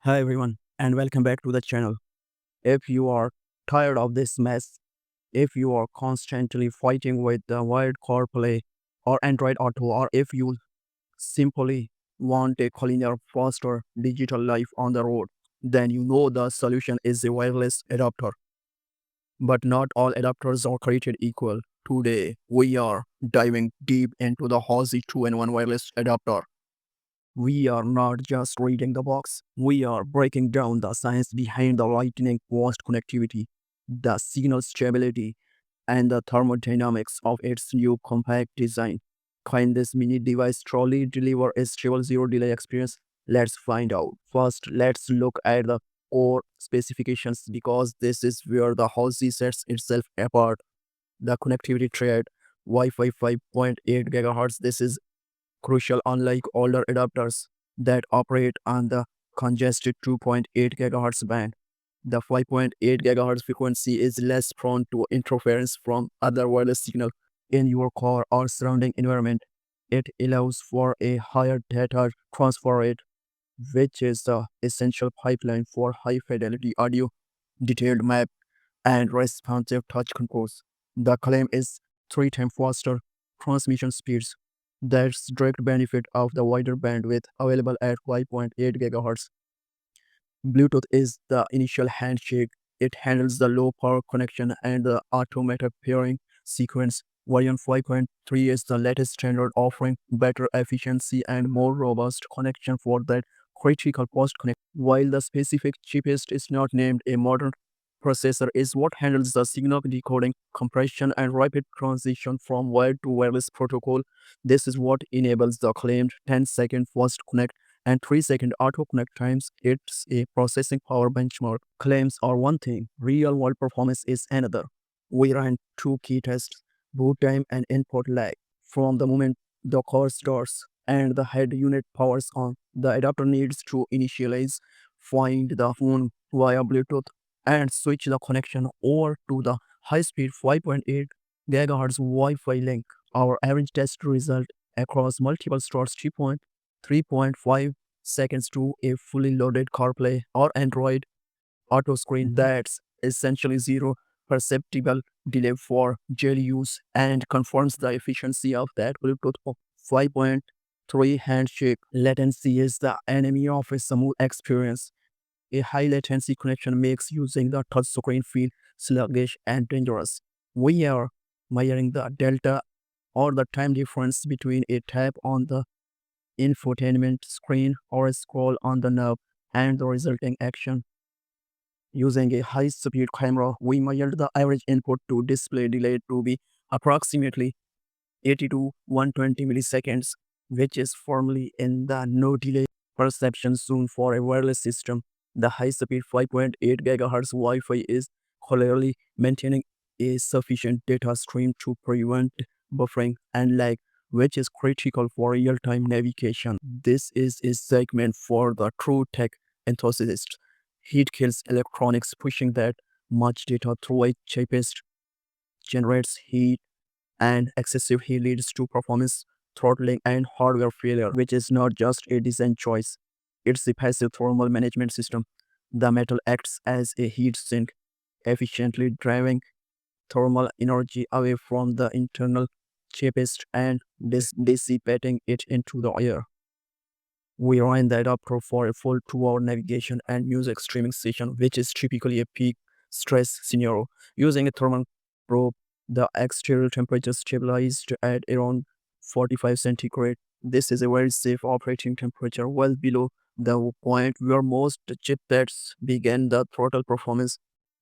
Hi everyone, and welcome back to the channel. If you are tired of this mess, if you are constantly fighting with the wired CarPlay or Android Auto, or if you simply want a cleaner, faster digital life on the road, then you know the solution is a wireless adapter. But not all adapters are created equal. Today, we are diving deep into the Hausee 2-in-1 wireless adapter. We are not just reading the box, we are breaking down the science behind the lightning fast connectivity, the signal stability, and the thermodynamics of its new compact design. Can this mini device truly deliver a stable zero delay experience? Let's find out. First, let's look at the core specifications because this is where the Halsey sets itself apart. The connectivity thread Wi-Fi 5.8 GHz. This is crucial unlike older adapters that operate on the congested 2.8 GHz band. The 5.8 GHz frequency is less prone to interference from other wireless signal in your car or surrounding environment. It allows for a higher data transfer rate, which is the essential pipeline for high fidelity audio, detailed map, and responsive touch controls. The claim is 3 times faster transmission speeds. That's direct benefit of the wider bandwidth available at 5.8 GHz. Bluetooth is the initial handshake. It handles the low power connection and the automatic pairing sequence. Version 5.3 is the latest standard offering better efficiency and more robust connection for that critical post connect. While the specific cheapest is not named, a modern processor is what handles the signal decoding, compression, and rapid transition from wired to wireless protocol. This is what enables the claimed 10-second fast connect and 3-second auto connect times. It's a processing power benchmark. Claims are one thing, real world performance is another. We ran two key tests, boot time and input lag. From the moment the car starts and the head unit powers on, the adapter needs to initialize, find the phone via Bluetooth, and switch the connection over to the high speed 5.8 GHz Wi Fi link. Our average test result across multiple stores 3.5 seconds to a fully loaded CarPlay or Android auto screen. That's essentially zero perceptible delay for daily use and confirms the efficiency of that Bluetooth 5.3 handshake. Latency is the enemy of a smooth experience. A high latency connection makes using the touchscreen feel sluggish and dangerous. We are measuring the delta or the time difference between a tap on the infotainment screen or a scroll on the knob and the resulting action. Using a high-speed camera, we measured the average input to display delay to be approximately 80 to 120 milliseconds, which is firmly in the no delay perception zone for a wireless system. The high-speed 5.8 GHz Wi-Fi is clearly maintaining a sufficient data stream to prevent buffering and lag, which is critical for real-time navigation. This is a segment for the true tech enthusiast. Heat kills electronics, pushing that much data through a cheapest generates heat, and excessive heat leads to performance throttling and hardware failure, which is not just a design choice. It's a passive thermal management system. The metal acts as a heat sink, efficiently driving thermal energy away from the internal chipest and dissipating it into the air. We ran that up for a full 2 hour navigation and music streaming session, which is typically a peak stress scenario. Using a thermal probe, the exterior temperature stabilized at around 45 centigrade. This is a very safe operating temperature, well below the point where most chipsets begin the throttle performance.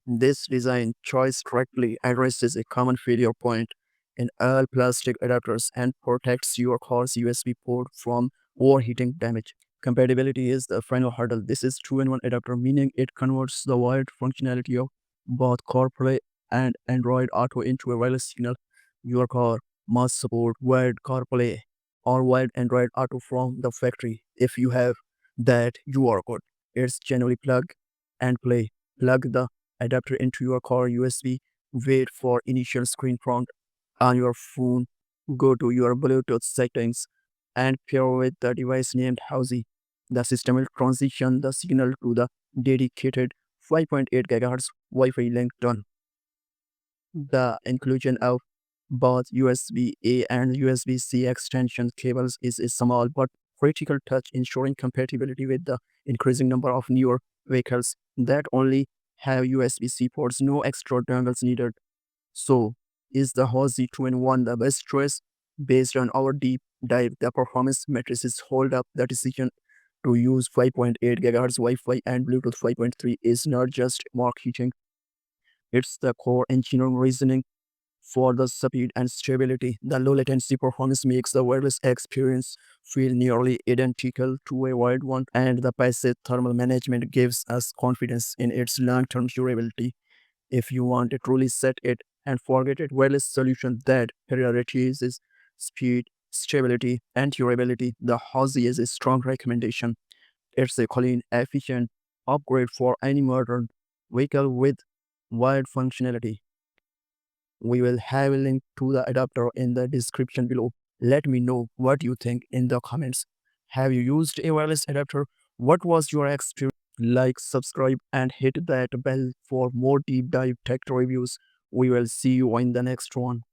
This design choice correctly addresses a common failure point in all plastic adapters and protects your car's USB port from overheating damage. Compatibility is the final hurdle. This is 2-in-1 adapter, meaning it converts the wired functionality of both CarPlay and Android Auto into a wireless signal. Your car must support wired CarPlay or wired Android Auto from the factory. If you have that, you are good. It's generally plug and play. Plug the adapter into your car USB, wait for initial screen prompt on your phone, go to your Bluetooth settings, and pair with the device named Hausee. The system will transition the signal to the dedicated 5.8 GHz Wi-Fi link done. The inclusion of both USB-A and USB-C extension cables is a small but critical touch, ensuring compatibility with the increasing number of newer vehicles that only have USB-C ports, no extra dongles needed. So, is the Hausee 2-in-1 the best choice? Based on our deep dive, the performance matrices hold up. The decision to use 5.8 GHz Wi-Fi and Bluetooth 5.3 is not just marketing, it's the core engineering reasoning for the speed and stability. The low latency performance makes the wireless experience feel nearly identical to a wired one, and the passive thermal management gives us confidence in its long-term durability. If you want a truly set it and forget it wireless solution that prioritizes speed, stability, and durability, the Hausee is a strong recommendation. It's a clean, efficient upgrade for any modern vehicle with wide functionality. We will have a link to the adapter in the description below. Let me know what you think in the comments. Have you used a wireless adapter? What was your experience? Like, subscribe, and hit that bell for more deep dive tech reviews. We will see you in the next one.